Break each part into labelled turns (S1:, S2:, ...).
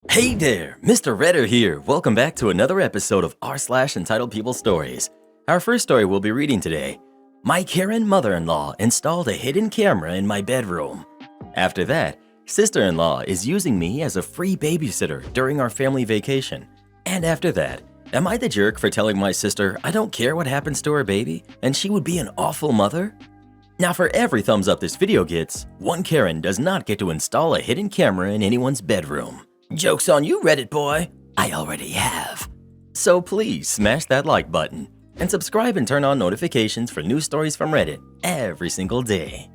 S1: Hey there, Mr. Redder here. Welcome back to another episode of r/Entitled People Stories. Our first story we'll be reading today. My Karen mother-in-law installed a hidden camera in my bedroom. After that, sister-in-law is using me as a free babysitter during our family vacation. And after that, am I the jerk for telling my sister I don't care what happens to her baby and she would be an awful mother? Now for every thumbs up this video gets, one Karen does not get to install a hidden camera in anyone's bedroom. Joke's on you, Reddit boy. I already have. So please smash that like button and subscribe and turn on notifications for new stories from Reddit every single day.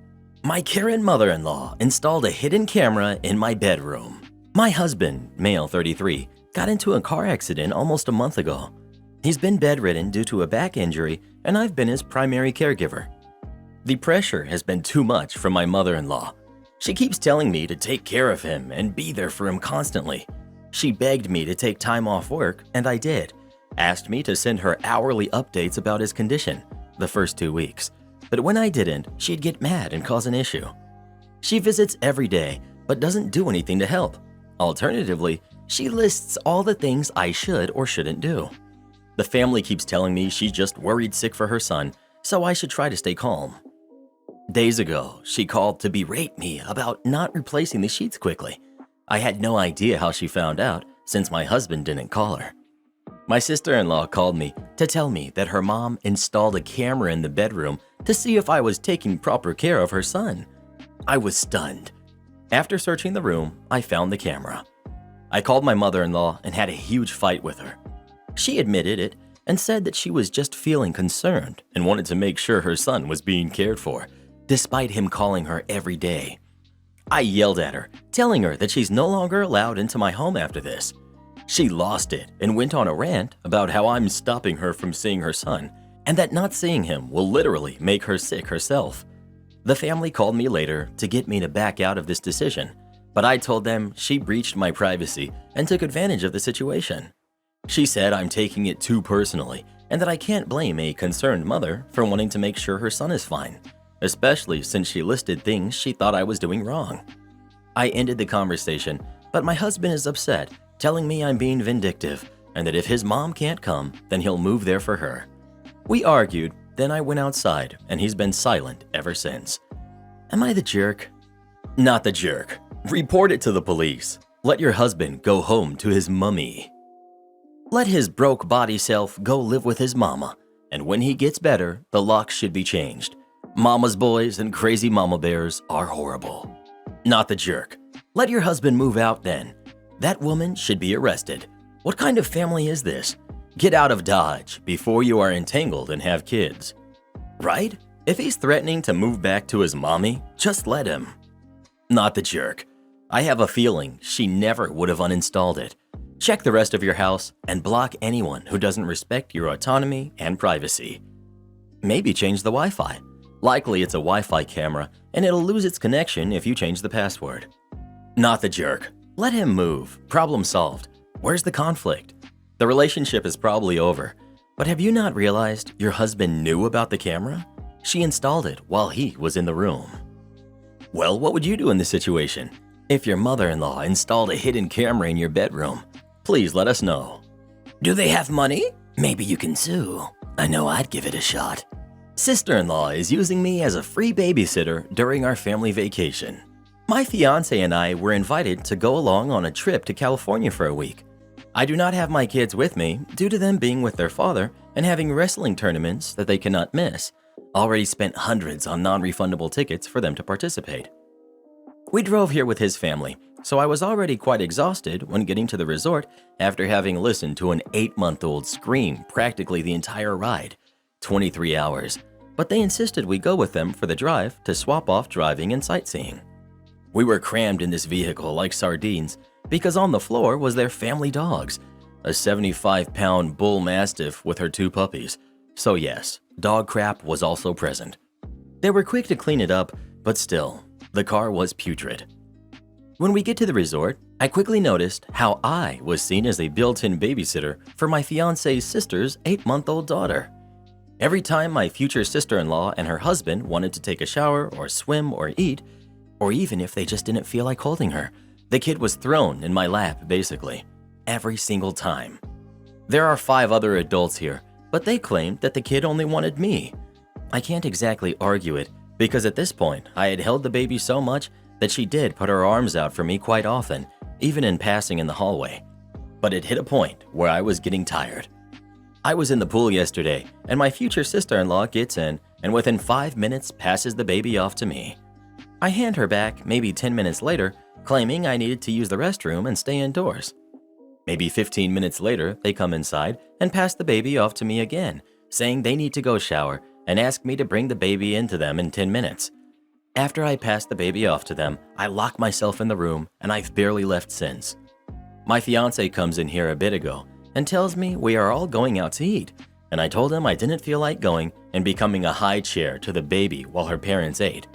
S1: My Karen mother-in-law installed a hidden camera in my bedroom. My husband, male 33, got into a car accident almost a month ago. He's been bedridden due to a back injury and I've been his primary caregiver. The pressure has been too much for my mother-in-law. She keeps telling me to take care of him and be there for him constantly. She begged me to take time off work, and I did. Asked me to send her hourly updates about his condition the first 2 weeks. But when I didn't, she'd get mad and cause an issue. She visits every day, but doesn't do anything to help. Alternatively, she lists all the things I should or shouldn't do. The family keeps telling me she's just worried sick for her son, so I should try to stay calm. Days ago, she called to berate me about not replacing the sheets quickly. I had no idea how she found out since my husband didn't call her. My sister-in-law called me to tell me that her mom installed a camera in the bedroom to see if I was taking proper care of her son. I was stunned. After searching the room, I found the camera. I called my mother-in-law and had a huge fight with her. She admitted it and said that she was just feeling concerned and wanted to make sure her son was being cared for, despite him calling her every day. I yelled at her, telling her that she's no longer allowed into my home after this. She lost it and went on a rant about how I'm stopping her from seeing her son and that not seeing him will literally make her sick herself. The family called me later to get me to back out of this decision, but I told them she breached my privacy and took advantage of the situation. She said I'm taking it too personally and that I can't blame a concerned mother for wanting to make sure her son is fine, especially since she listed things she thought I was doing wrong. I ended the conversation, but my husband is upset, telling me I'm being vindictive and that if his mom can't come, then he'll move there for her. We argued, then I went outside and he's been silent ever since. Am I the jerk? Not the jerk. Report it to the police. Let your husband go home to his mummy. Let his broke body self go live with his mama, and when he gets better, the locks should be changed. Mama's boys and crazy mama bears are horrible. Not the jerk. Let your husband move out then. That woman should be arrested. What kind of family is this? Get out of Dodge before you are entangled and have kids. Right? If he's threatening to move back to his mommy, just let him. Not the jerk. I have a feeling she never would have uninstalled it. Check the rest of your house and block anyone who doesn't respect your autonomy and privacy. Maybe change the Wi-Fi. Likely it's a Wi-Fi camera and it'll lose its connection if you change the password. Not the jerk. Let him move. Problem solved. Where's the conflict? The relationship is probably over, but have you not realized your husband knew about the camera? She installed it while he was in the room. Well, what would you do in this situation? If your mother-in-law installed a hidden camera in your bedroom, please let us know. Do they have money? Maybe you can sue. I know I'd give it a shot. Sister-in-law is using me as a free babysitter during our family vacation. My fiance and I were invited to go along on a trip to California for a week. I do not have my kids with me due to them being with their father and having wrestling tournaments that they cannot miss. Already spent hundreds on non-refundable tickets for them to participate. We drove here with his family, so I was already quite exhausted when getting to the resort after having listened to an 8-month-old scream practically the entire ride. 23 hours, but they insisted we go with them for the drive to swap off driving and sightseeing. We were crammed in this vehicle like sardines because on the floor was their family dogs, a 75-pound bull mastiff with her 2 puppies. So yes, dog crap was also present. They were quick to clean it up, but still, the car was putrid. When we get to the resort, I quickly noticed how I was seen as a built-in babysitter for my fiance's sister's 8-month-old daughter. Every time my future sister-in-law and her husband wanted to take a shower or swim or eat, or even if they just didn't feel like holding her, The kid was thrown in my lap, basically, every single time. There are 5 other adults here, but they claimed that the kid only wanted me. I can't exactly argue it, because at this point, I had held the baby so much that she did put her arms out for me quite often, even in passing in the hallway. But it hit a point where I was getting tired. I was in the pool yesterday, and my future sister-in-law gets in and within 5 minutes passes the baby off to me. I hand her back maybe 10 minutes later, claiming I needed to use the restroom and stay indoors. Maybe 15 minutes later, they come inside and pass the baby off to me again, saying they need to go shower and ask me to bring the baby into them in 10 minutes. After I pass the baby off to them, I lock myself in the room and I've barely left since. My fiance comes in here a bit ago and tells me we are all going out to eat, and I told him I didn't feel like going and becoming a high chair to the baby while her parents ate.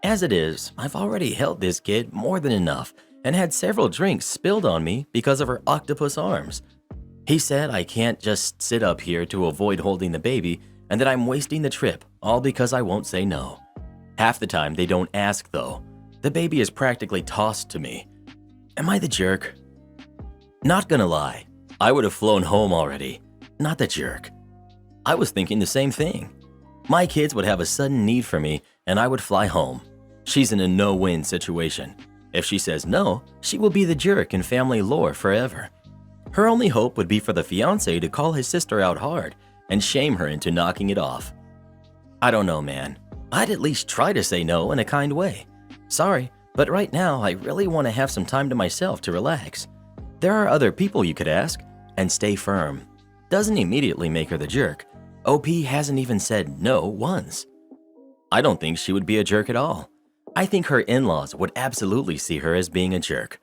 S1: As it is, I've already held this kid more than enough and had several drinks spilled on me because of her octopus arms. He said I can't just sit up here to avoid holding the baby and that I'm wasting the trip, all because I won't say no. Half the time they don't ask though. The baby is practically tossed to me. Am I the jerk? Not gonna lie, I would have flown home already. Not the jerk. I was thinking the same thing. My kids would have a sudden need for me and I would fly home. She's in a no-win situation. If she says no, she will be the jerk in family lore forever. Her only hope would be for the fiancé to call his sister out hard and shame her into knocking it off. I don't know, man. I'd at least try to say no in a kind way. Sorry, but right now I really want to have some time to myself to relax. There are other people you could ask, and stay firm. Doesn't immediately make her the jerk. OP hasn't even said no once. I don't think she would be a jerk at all. I think her in-laws would absolutely see her as being a jerk.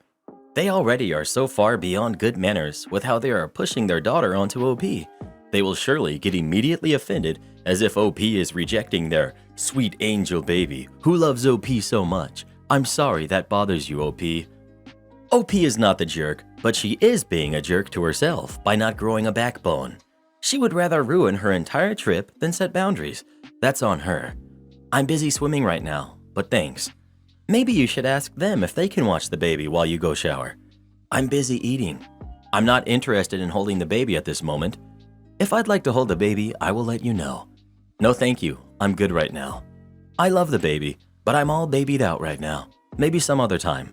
S1: They already are so far beyond good manners with how they are pushing their daughter onto OP. They will surely get immediately offended as if OP is rejecting their sweet angel baby who loves OP so much. I'm sorry that bothers you, OP. OP is not the jerk, but she is being a jerk to herself by not growing a backbone. She would rather ruin her entire trip than set boundaries. That's on her. I'm busy swimming right now, but thanks. Maybe you should ask them if they can watch the baby while you go shower. I'm busy eating. I'm not interested in holding the baby at this moment. If I'd like to hold the baby, I will let you know. No thank you, I'm good right now. I love the baby, but I'm all babied out right now. Maybe some other time.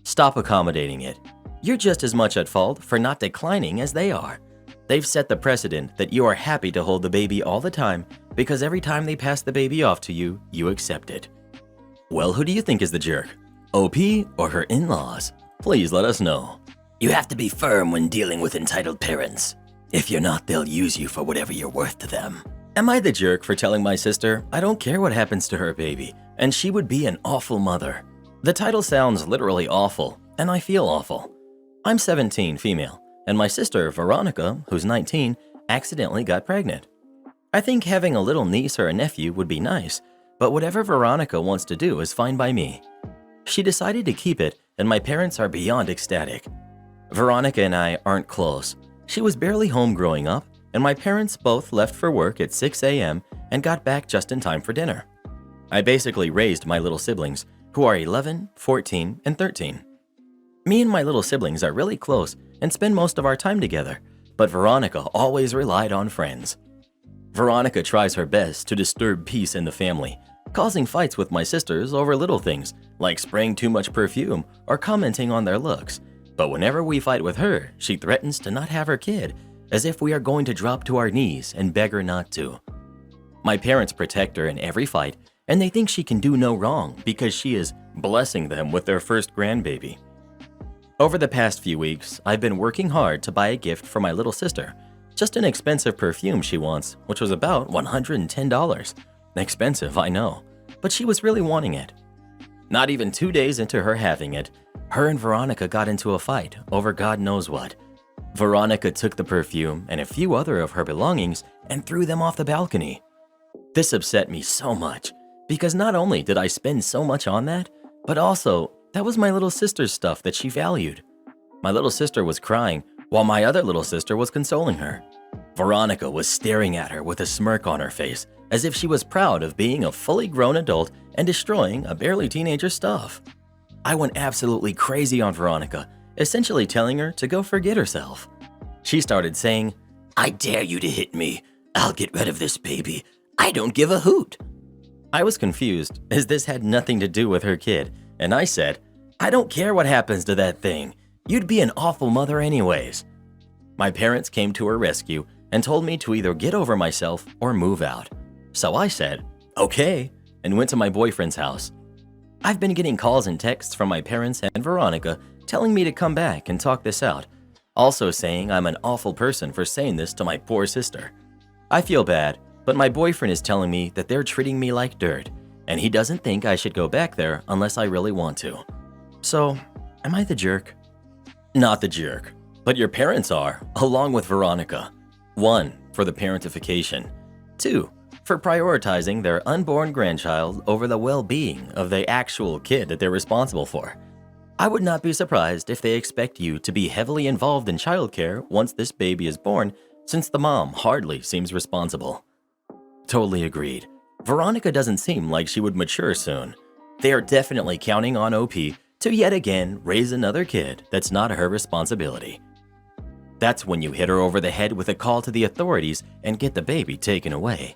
S1: Stop accommodating it. You're just as much at fault for not declining as they are. They've set the precedent that you are happy to hold the baby all the time because every time they pass the baby off to you, you accept it. Well, who do you think is the jerk? OP or her in-laws? Please let us know. You have to be firm when dealing with entitled parents. If you're not, they'll use you for whatever you're worth to them. Am I the jerk for telling my sister I don't care what happens to her baby, and she would be an awful mother? The title sounds literally awful, and I feel awful. I'm 17, female, and my sister, Veronica, who's 19, accidentally got pregnant. I think having a little niece or a nephew would be nice, but whatever Veronica wants to do is fine by me. She decided to keep it, and my parents are beyond ecstatic. Veronica and I aren't close. She was barely home growing up, and my parents both left for work at 6 a.m. and got back just in time for dinner. I basically raised my little siblings, who are 11, 14, and 13. Me and my little siblings are really close and spend most of our time together, but Veronica always relied on friends. Veronica tries her best to disturb peace in the family, causing fights with my sisters over little things like spraying too much perfume or commenting on their looks. But whenever we fight with her, she threatens to not have her kid, as if we are going to drop to our knees and beg her not to. My parents protect her in every fight, and they think she can do no wrong because she is blessing them with their first grandbaby. Over the past few weeks, I've been working hard to buy a gift for my little sister. Just an expensive perfume she wants, which was about $110. Expensive, I know, but she was really wanting it. Not even 2 days into her having it, her and Veronica got into a fight over God knows what. Veronica took the perfume and a few other of her belongings and threw them off the balcony. This upset me so much, because not only did I spend so much on that, but also that was my little sister's stuff that she valued. My little sister was crying while my other little sister was consoling her. Veronica was staring at her with a smirk on her face, as if she was proud of being a fully grown adult and destroying a barely teenager's stuff. I went absolutely crazy on Veronica, essentially telling her to go forget herself. She started saying, "I dare you to hit me. I'll get rid of this baby. I don't give a hoot." I was confused, as this had nothing to do with her kid, and I said, "I don't care what happens to that thing. You'd be an awful mother anyways." My parents came to her rescue and told me to either get over myself or move out. So I said, "Okay," and went to my boyfriend's house. I've been getting calls and texts from my parents and Veronica telling me to come back and talk this out, also saying I'm an awful person for saying this to my poor sister. I feel bad, but my boyfriend is telling me that they're treating me like dirt, and he doesn't think I should go back there unless I really want to. So, am I the jerk? Not the jerk, but your parents are, along with Veronica. 1, for the parentification. 2, for prioritizing their unborn grandchild over the well-being of the actual kid that they're responsible for. I would not be surprised if they expect you to be heavily involved in childcare once this baby is born, since the mom hardly seems responsible. Totally agreed. Veronica doesn't seem like she would mature soon. They are definitely counting on OP to yet again raise another kid that's not her responsibility. That's when you hit her over the head with a call to the authorities and get the baby taken away.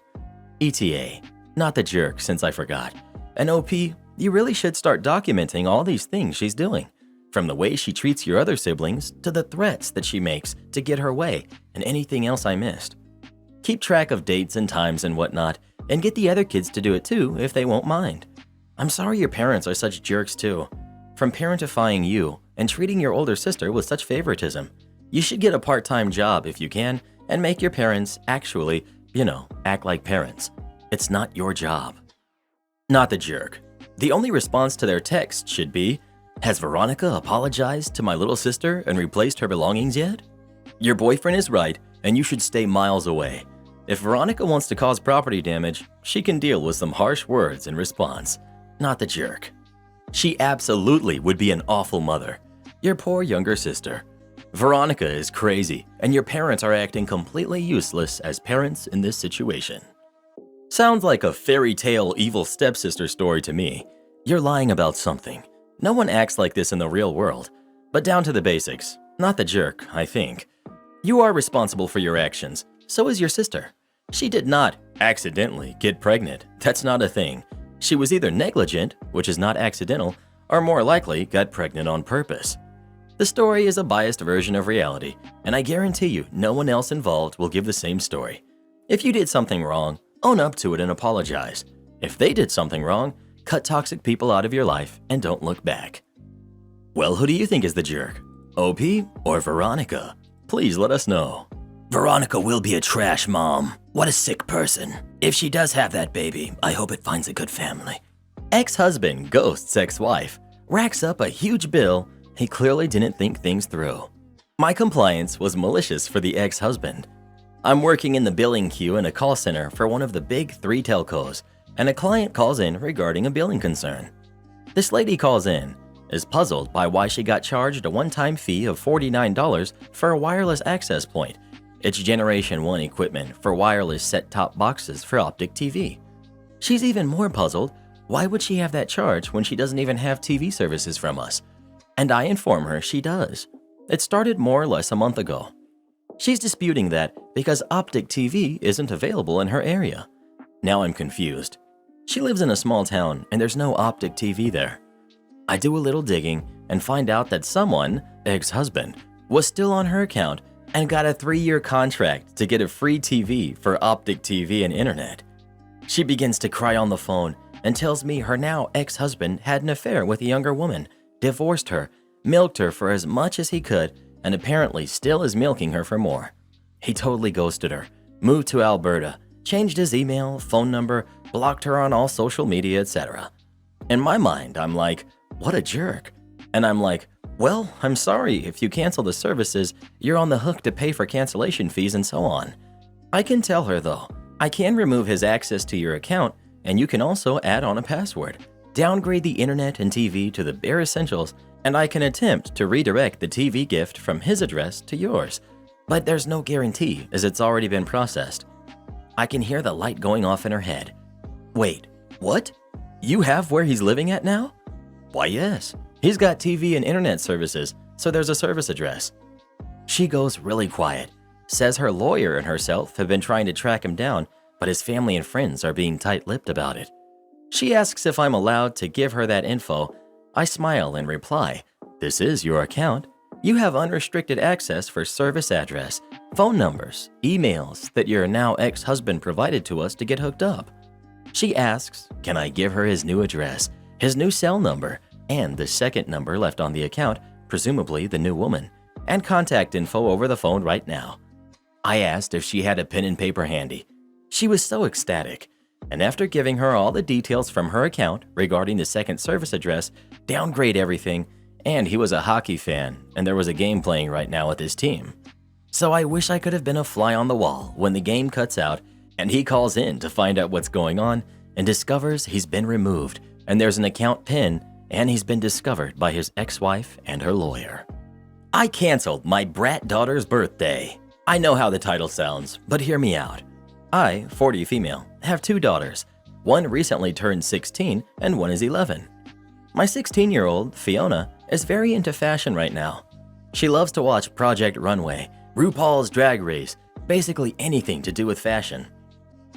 S1: ETA, not the jerk since I forgot. And OP, you really should start documenting all these things she's doing, from the way she treats your other siblings to the threats that she makes to get her way and anything else I missed. Keep track of dates and times and whatnot, and get the other kids to do it too if they won't mind. I'm sorry your parents are such jerks too. From parentifying you and treating your older sister with such favoritism, you should get a part-time job if you can and make your parents actually, act like parents. It's not your job. Not the jerk. The only response to their text should be, "Has Veronica apologized to my little sister and replaced her belongings yet?" Your boyfriend is right, and you should stay miles away. If Veronica wants to cause property damage, she can deal with some harsh words in response. Not the jerk. She absolutely would be an awful mother. Your poor younger sister. Veronica is crazy, and your parents are acting completely useless as parents in this situation. Sounds like a fairy tale evil stepsister story to me. You're lying about something. No one acts like this in the real world. But down to the basics. Not the jerk, I think. You are responsible for your actions. So is your sister. She did not accidentally get pregnant. That's not a thing. She was either negligent, which is not accidental, or more likely got pregnant on purpose. The story is a biased version of reality, and I guarantee you no one else involved will give the same story. If you did something wrong, own up to it and apologize. If they did something wrong, cut toxic people out of your life and don't look back. Well, who do you think is the jerk? OP or Veronica? Please let us know. Veronica will be a trash mom. What a sick person. If she does have that baby, I hope it finds a good family. Ex-husband ghosts ex-wife. Racks up a huge bill. He clearly didn't think things through. My compliance was malicious for the ex-husband. I'm working in the billing queue in a call center for one of the big 3 telcos, and a client calls in regarding a billing concern. This lady calls in, is puzzled by why she got charged a one-time fee of $49 for a wireless access point. It's Generation 1 equipment for wireless set-top boxes for optic TV. She's even more puzzled, why would she have that charge when she doesn't even have TV services from us? And I inform her she does. It started more or less a month ago. She's disputing that because optic TV isn't available in her area. Now I'm confused. She lives in a small town and there's no optic TV there. I do a little digging and find out that someone, ex-husband, was still on her account and got a 3-year contract to get a free TV for optic TV and internet. She begins to cry on the phone and tells me her now ex-husband had an affair with a younger woman, divorced her, milked her for as much as he could, and apparently still is milking her for more. He totally ghosted her, moved to Alberta, changed his email, phone number, blocked her on all social media, etc. In my mind, I'm like, what a jerk. And I'm like, well, I'm sorry, if you cancel the services, you're on the hook to pay for cancellation fees and so on. I can tell her though, I can remove his access to your account, and you can also add on a password, downgrade the internet and TV to the bare essentials, and I can attempt to redirect the TV gift from his address to yours. But there's no guarantee as it's already been processed. I can hear the light going off in her head. Wait, what? You have where he's living at now? Why, yes. He's got TV and internet services, so there's a service address. She goes really quiet, says her lawyer and herself have been trying to track him down, but his family and friends are being tight-lipped about it. She asks if I'm allowed to give her that info. I smile and reply, "This is your account. You have unrestricted access for service address, phone numbers, emails that your now ex-husband provided to us to get hooked up." She asks, can I give her his new address, his new cell number, and the second number left on the account, presumably the new woman, and contact info over the phone right now. I asked if she had a pen and paper handy. She was so ecstatic, and after giving her all the details from her account regarding the second service address, downgrade everything, and he was a hockey fan, and there was a game playing right now with his team. So I wish I could have been a fly on the wall when the game cuts out and he calls in to find out what's going on and discovers he's been removed and there's an account pin and he's been discovered by his ex-wife and her lawyer. I canceled my brat daughter's birthday. I know how the title sounds, but hear me out. I, 40 female, have 2 daughters. One recently turned 16 and one is 11. My 16-year-old, Fiona, is very into fashion right now. She loves to watch Project Runway, RuPaul's Drag Race, basically anything to do with fashion.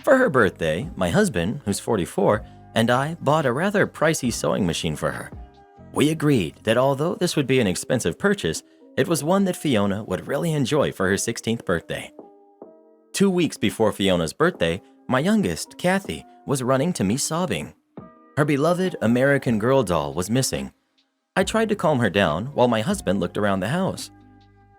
S1: For her birthday, my husband, who's 44, and I bought a rather pricey sewing machine for her. We agreed that although this would be an expensive purchase, it was one that Fiona would really enjoy for her 16th birthday. 2 weeks before Fiona's birthday, my youngest, Kathy, was running to me sobbing. Her beloved American Girl doll was missing. I tried to calm her down while my husband looked around the house.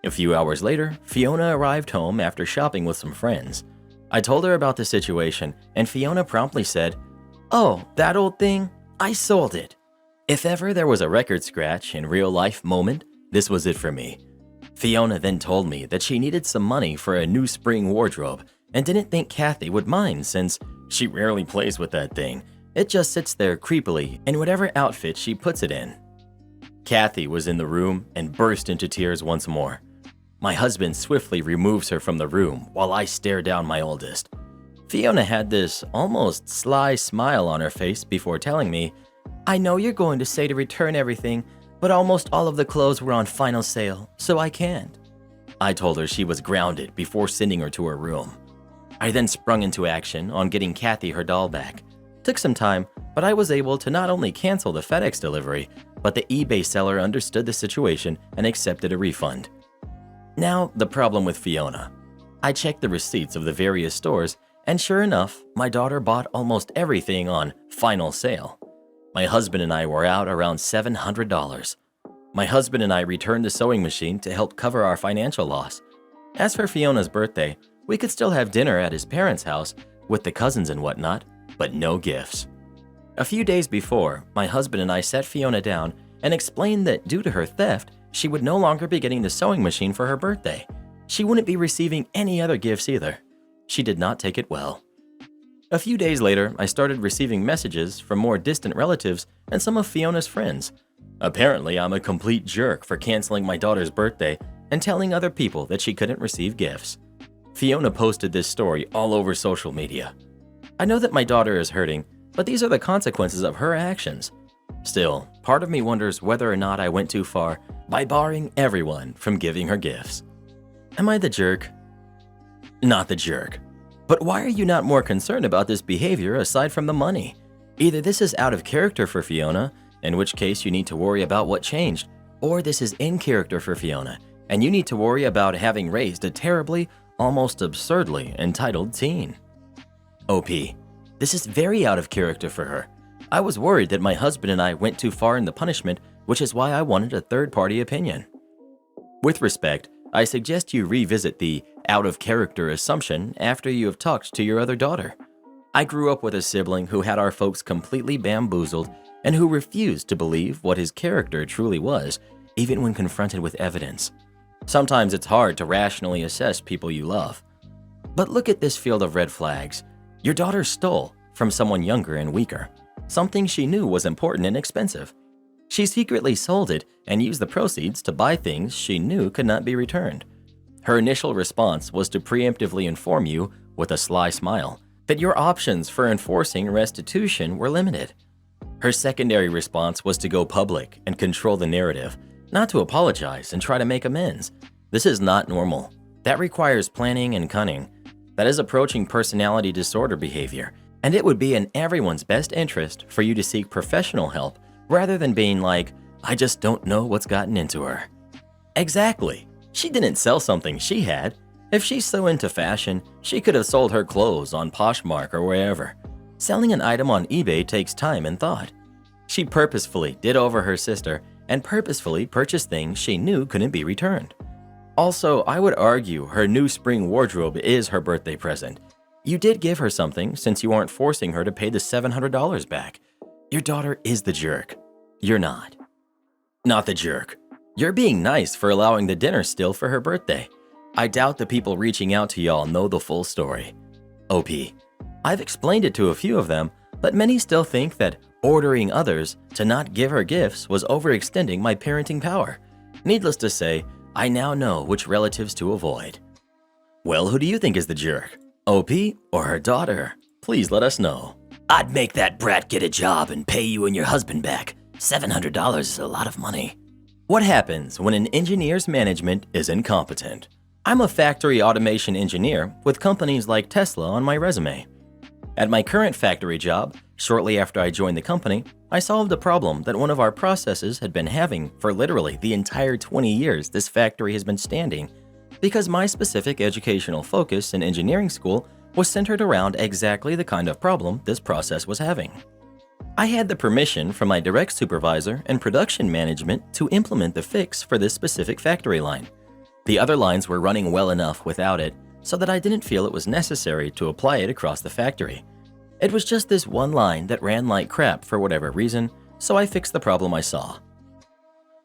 S1: A few hours later, Fiona arrived home after shopping with some friends. I told her about the situation, and Fiona promptly said, "Oh, that old thing? I sold it." If ever there was a record scratch in real life moment, this was it for me. Fiona then told me that she needed some money for a new spring wardrobe and didn't think Kathy would mind since she rarely plays with that thing. It just sits there creepily in whatever outfit she puts it in. Kathy was in the room and burst into tears once more. My husband swiftly removes her from the room while I stare down my oldest. Fiona had this almost sly smile on her face before telling me, "I know you're going to say to return everything, but almost all of the clothes were on final sale, so I can't." I told her she was grounded before sending her to her room. I then sprung into action on getting Kathy her doll back. Took some time, but I was able to not only cancel the FedEx delivery, but the eBay seller understood the situation and accepted a refund. Now, the problem with Fiona. I checked the receipts of the various stores, and sure enough, my daughter bought almost everything on final sale. My husband and I were out around $700. My husband and I returned the sewing machine to help cover our financial loss. As for Fiona's birthday, we could still have dinner at his parents' house with the cousins and whatnot, but no gifts. A few days before, my husband and I sat Fiona down and explained that due to her theft, she would no longer be getting the sewing machine for her birthday. She wouldn't be receiving any other gifts either. She did not take it well. A few days later, I started receiving messages from more distant relatives and some of Fiona's friends. Apparently, I'm a complete jerk for canceling my daughter's birthday and telling other people that she couldn't receive gifts. Fiona posted this story all over social media. I know that my daughter is hurting, but these are the consequences of her actions. Still, part of me wonders whether or not I went too far by barring everyone from giving her gifts. Am I the jerk? Not the jerk. But why are you not more concerned about this behavior aside from the money? Either this is out of character for Fiona, in which case you need to worry about what changed, or this is in character for Fiona, and you need to worry about having raised a terribly, almost absurdly entitled teen. OP. This is very out of character for her. I was worried that my husband and I went too far in the punishment, which is why I wanted a third-party opinion. With respect, I suggest you revisit the out-of-character assumption after you have talked to your other daughter. I grew up with a sibling who had our folks completely bamboozled and who refused to believe what his character truly was, even when confronted with evidence. Sometimes it's hard to rationally assess people you love. But look at this field of red flags. Your daughter stole from someone younger and weaker, something she knew was important and expensive. She secretly sold it and used the proceeds to buy things she knew could not be returned. Her initial response was to preemptively inform you, with a sly smile, that your options for enforcing restitution were limited. Her secondary response was to go public and control the narrative, not to apologize and try to make amends. This is not normal. That requires planning and cunning. That is approaching personality disorder behavior, and it would be in everyone's best interest for you to seek professional help rather than being like, I just don't know what's gotten into her. Exactly. She didn't sell something she had. If she's so into fashion, she could have sold her clothes on Poshmark or wherever. Selling an item on eBay takes time and thought. She purposefully did over her sister and purposefully purchased things she knew couldn't be returned. Also, I would argue her new spring wardrobe is her birthday present. You did give her something since you aren't forcing her to pay the $700 back. Your daughter is the jerk. You're not. Not the jerk. You're being nice for allowing the dinner still for her birthday. I doubt the people reaching out to y'all know the full story. OP. I've explained it to a few of them, but many still think that ordering others to not give her gifts was overextending my parenting power. Needless to say, I now know which relatives to avoid. Well, who do you think is the jerk? OP or her daughter? Please let us know. I'd make that brat get a job and pay you and your husband back. $700 is a lot of money. What happens when an engineer's management is incompetent? I'm a factory automation engineer with companies like Tesla on my resume. At my current factory job, shortly after I joined the company, I solved a problem that one of our processes had been having for literally the entire 20 years this factory has been standing, because my specific educational focus in engineering school was centered around exactly the kind of problem this process was having. I had the permission from my direct supervisor and production management to implement the fix for this specific factory line. The other lines were running well enough without it, so that I didn't feel it was necessary to apply it across the factory. It was just this one line that ran like crap for whatever reason, so I fixed the problem I saw.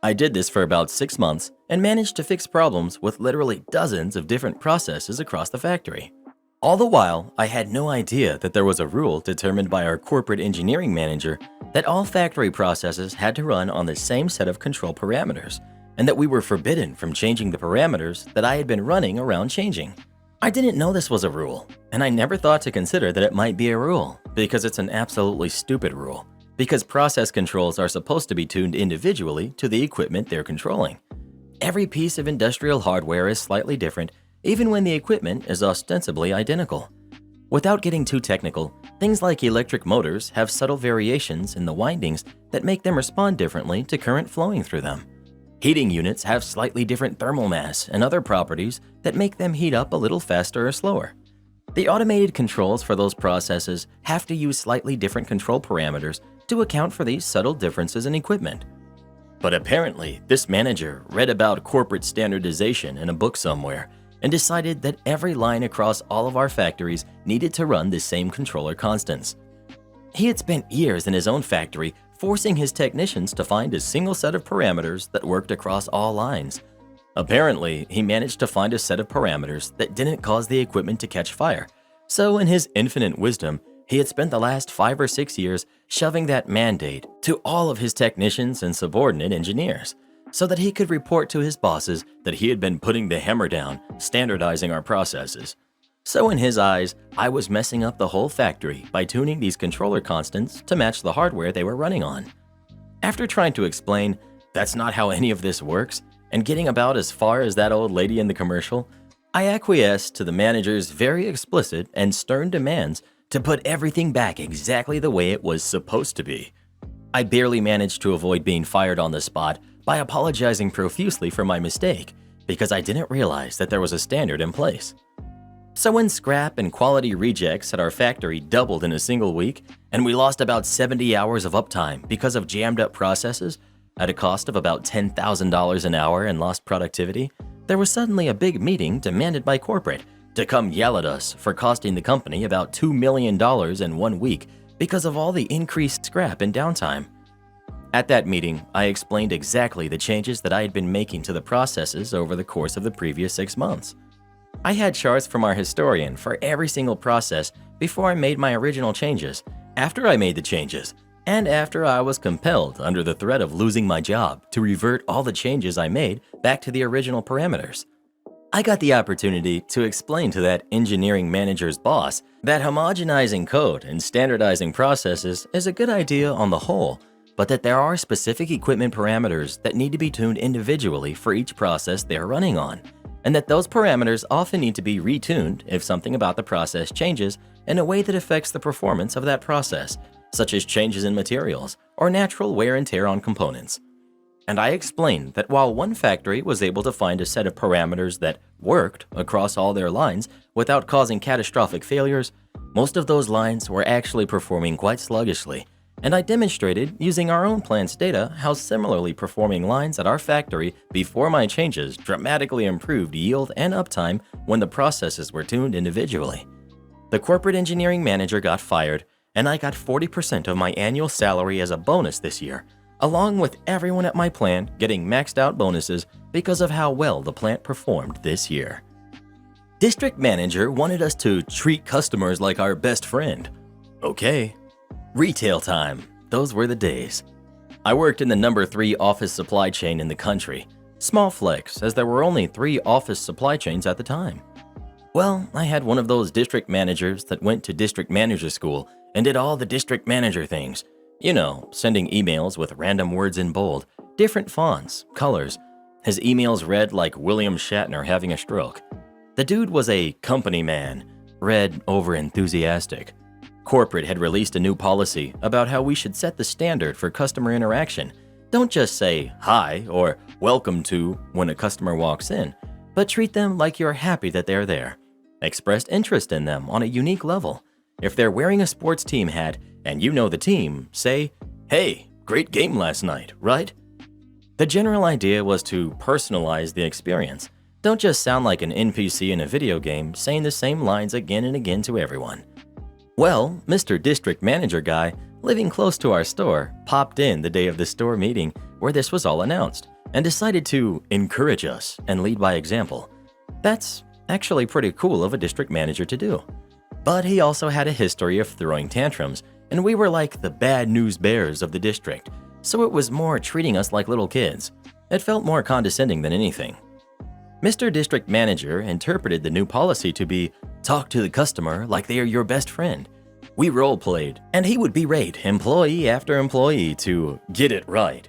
S1: I did this for about 6 months and managed to fix problems with literally dozens of different processes across the factory. All the while, I had no idea that there was a rule determined by our corporate engineering manager that all factory processes had to run on the same set of control parameters, and that we were forbidden from changing the parameters that I had been running around changing. I didn't know this was a rule, and I never thought to consider that it might be a rule, because it's an absolutely stupid rule, because process controls are supposed to be tuned individually to the equipment they're controlling. Every piece of industrial hardware is slightly different, even when the equipment is ostensibly identical. Without getting too technical, things like electric motors have subtle variations in the windings that make them respond differently to current flowing through them. Heating units have slightly different thermal mass and other properties that make them heat up a little faster or slower. The automated controls for those processes have to use slightly different control parameters to account for these subtle differences in equipment. But apparently, this manager read about corporate standardization in a book somewhere and decided that every line across all of our factories needed to run the same controller constants. He had spent years in his own factory forcing his technicians to find a single set of parameters that worked across all lines. Apparently, he managed to find a set of parameters that didn't cause the equipment to catch fire. So in his infinite wisdom, he had spent the last 5 or 6 years shoving that mandate to all of his technicians and subordinate engineers, so that he could report to his bosses that he had been putting the hammer down, standardizing our processes. So in his eyes, I was messing up the whole factory by tuning these controller constants to match the hardware they were running on. After trying to explain, that's not how any of this works, and getting about as far as that old lady in the commercial, I acquiesced to the manager's very explicit and stern demands to put everything back exactly the way it was supposed to be. I barely managed to avoid being fired on the spot by apologizing profusely for my mistake, because I didn't realize that there was a standard in place. So when scrap and quality rejects at our factory doubled in a single week, and we lost about 70 hours of uptime because of jammed up processes at a cost of about $10,000 an hour and lost productivity, there was suddenly a big meeting demanded by corporate to come yell at us for costing the company about $2 million in 1 week because of all the increased scrap and downtime. At that meeting, I explained exactly the changes that I had been making to the processes over the course of the previous 6 months. I had charts from our historian for every single process before I made my original changes, after I made the changes, and after I was compelled under the threat of losing my job to revert all the changes I made back to the original parameters. I got the opportunity to explain to that engineering manager's boss that homogenizing code and standardizing processes is a good idea on the whole, but that there are specific equipment parameters that need to be tuned individually for each process they're running on, and that those parameters often need to be retuned if something about the process changes in a way that affects the performance of that process, such as changes in materials or natural wear and tear on components. And I explained that while one factory was able to find a set of parameters that worked across all their lines without causing catastrophic failures, most of those lines were actually performing quite sluggishly, and I demonstrated using our own plant's data how similarly performing lines at our factory before my changes dramatically improved yield and uptime when the processes were tuned individually. The corporate engineering manager got fired, and I got 40% of my annual salary as a bonus this year, along with everyone at my plant getting maxed out bonuses because of how well the plant performed this year. District manager wanted us to treat customers like our best friend. Okay. Retail time. Those were the days. I worked in the number 3 office supply chain in the country. Small flex, as there were only 3 office supply chains at the time. Well, I had one of those district managers that went to district manager school and did all the district manager things. You know, sending emails with random words in bold, different fonts, colors. His emails read like William Shatner having a stroke. The dude was a company man, read over-enthusiastic. Corporate had released a new policy about how we should set the standard for customer interaction. Don't just say hi or welcome to when a customer walks in, but treat them like you're happy that they're there. Express interest in them on a unique level. If they're wearing a sports team hat and you know the team, say, "Hey, great game last night, right?" The general idea was to personalize the experience. Don't just sound like an NPC in a video game saying the same lines again and again to everyone. Well, Mr. District Manager guy, living close to our store, popped in the day of the store meeting where this was all announced and decided to encourage us and lead by example. That's actually pretty cool of a district manager to do. But he also had a history of throwing tantrums, and we were like the bad news bears of the district, so it was more treating us like little kids. It felt more condescending than anything. Mr. District Manager interpreted the new policy to be, talk to the customer like they are your best friend. We role-played, and he would berate employee after employee to get it right.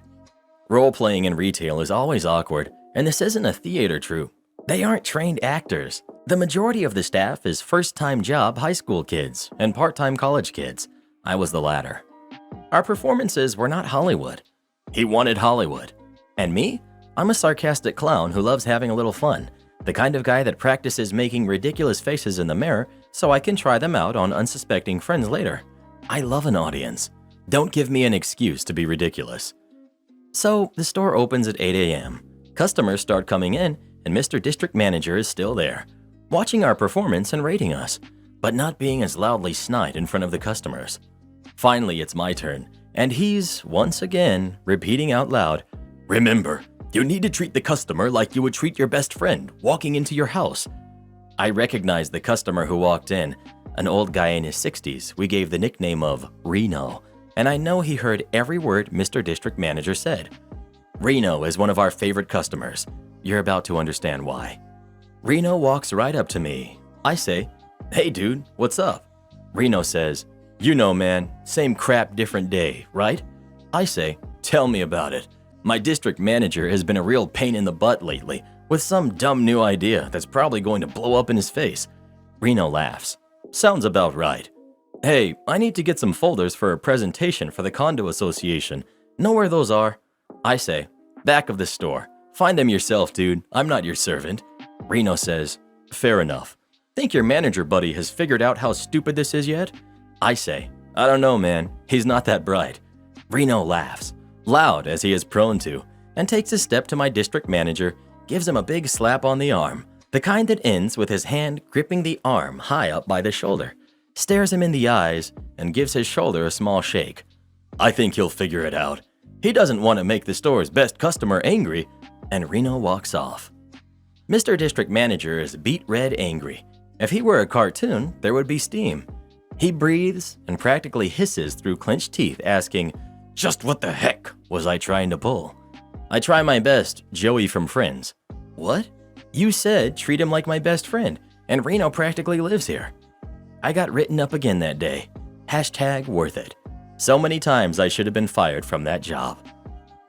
S1: Role-playing in retail is always awkward, and this isn't a theater troupe. They aren't trained actors. The majority of the staff is first-time job high school kids and part-time college kids. I was the latter. Our performances were not Hollywood. He wanted Hollywood. And me? I'm a sarcastic clown who loves having a little fun, the kind of guy that practices making ridiculous faces in the mirror so I can try them out on unsuspecting friends later. I love an audience. Don't give me an excuse to be ridiculous. So the store opens at 8 a.m. Customers start coming in, and Mr. District Manager is still there, watching our performance and rating us, but not being as loudly snide in front of the customers. Finally, it's my turn, and he's, once again, repeating out loud, "Remember, you need to treat the customer like you would treat your best friend walking into your house." I recognized the customer who walked in, an old guy in his 60s we gave the nickname of Reno, and I know he heard every word Mr. District Manager said. Reno is one of our favorite customers. You're about to understand why. Reno walks right up to me. I say, "Hey dude, what's up?" Reno says, "You know man, same crap different day, right?" I say, "Tell me about it. My district manager has been a real pain in the butt lately with some dumb new idea that's probably going to blow up in his face." Reno laughs. "Sounds about right. Hey, I need to get some folders for a presentation for the condo association. Know where those are?" I say, "Back of the store. Find them yourself, dude. I'm not your servant." Reno says, "Fair enough. Think your manager buddy has figured out how stupid this is yet?" I say, "I don't know, man. He's not that bright." Reno laughs, loud as he is prone to, and takes a step to my district manager, gives him a big slap on the arm, the kind that ends with his hand gripping the arm high up by the shoulder, stares him in the eyes, and gives his shoulder a small shake. "I think he'll figure it out. He doesn't want to make the store's best customer angry," and Reno walks off. Mr. District Manager is beet red angry. If he were a cartoon, there would be steam. He breathes and practically hisses through clenched teeth, asking, "Just what the heck was I trying to pull?" I try my best, Joey from Friends. "What? You said treat him like my best friend, and Reno practically lives here. I got written up again that day. Hashtag worth it. So many times I should have been fired from that job.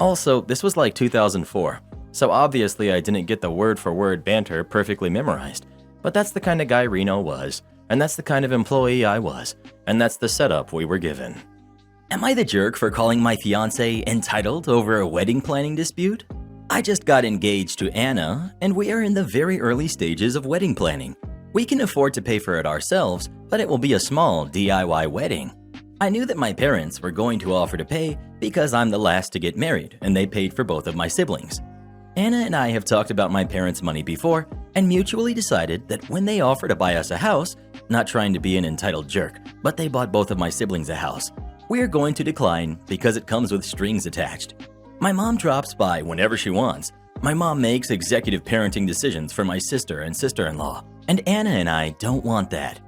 S1: Also, this was like 2004, so obviously I didn't get the word-for-word banter perfectly memorized, but that's the kind of guy Reno was, and that's the kind of employee I was, and that's the setup we were given. Am I the jerk for calling my fiancé entitled over a wedding planning dispute? I just got engaged to Anna, and we are in the very early stages of wedding planning. We can afford to pay for it ourselves, but it will be a small DIY wedding. I knew that my parents were going to offer to pay because I'm the last to get married, and they paid for both of my siblings. Anna and I have talked about my parents' money before and mutually decided that when they offer to buy us a house, not trying to be an entitled jerk, but they bought both of my siblings a house, we are going to decline because it comes with strings attached. My mom drops by whenever she wants. My mom makes executive parenting decisions for my sister and sister-in-law, and Anna and I don't want that.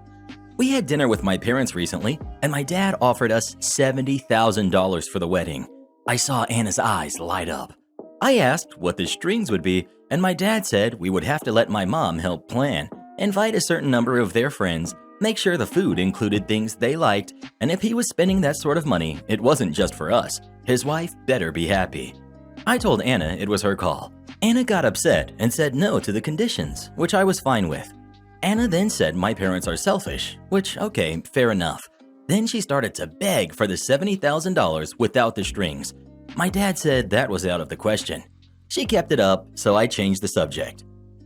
S1: We had dinner with my parents recently, and my dad offered us $70,000 for the wedding. I saw Anna's eyes light up. I asked what the strings would be, and my dad said we would have to let my mom help plan, invite a certain number of their friends, make sure the food included things they liked, and if he was spending that sort of money, it wasn't just for us. His wife better be happy. I told Anna it was her call. Anna got upset and said no to the conditions, which I was fine with. Anna then said my parents are selfish, which, okay, fair enough. Then she started to beg for the $70,000 without the strings. My dad said that was out of the question. She kept it up, so I changed the subject.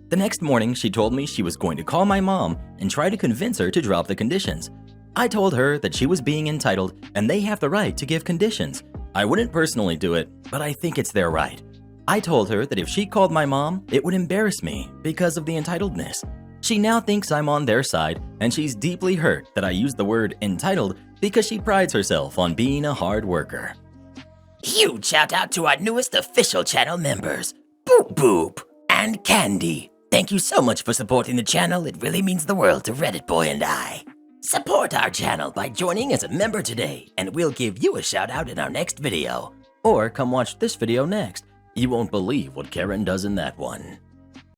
S1: The next morning, she told me she was going to call my mom and try to convince her to drop the conditions. I told her that she was being entitled and they have the right to give conditions. I wouldn't personally do it, but I think it's their right. I told her that if she called my mom, it would embarrass me because of the entitledness. She now thinks I'm on their side, and she's deeply hurt that I used the word entitled because she prides herself on being a hard worker.
S2: Huge shout out to our newest official channel members, Boop Boop and Candy. Thank you so much for supporting the channel. It really means the world to Reddit Boy and I. Support our channel by joining as a member today, and we'll give you a shout out in our next video.
S1: Or come watch this video next. You won't believe what Karen does in that one.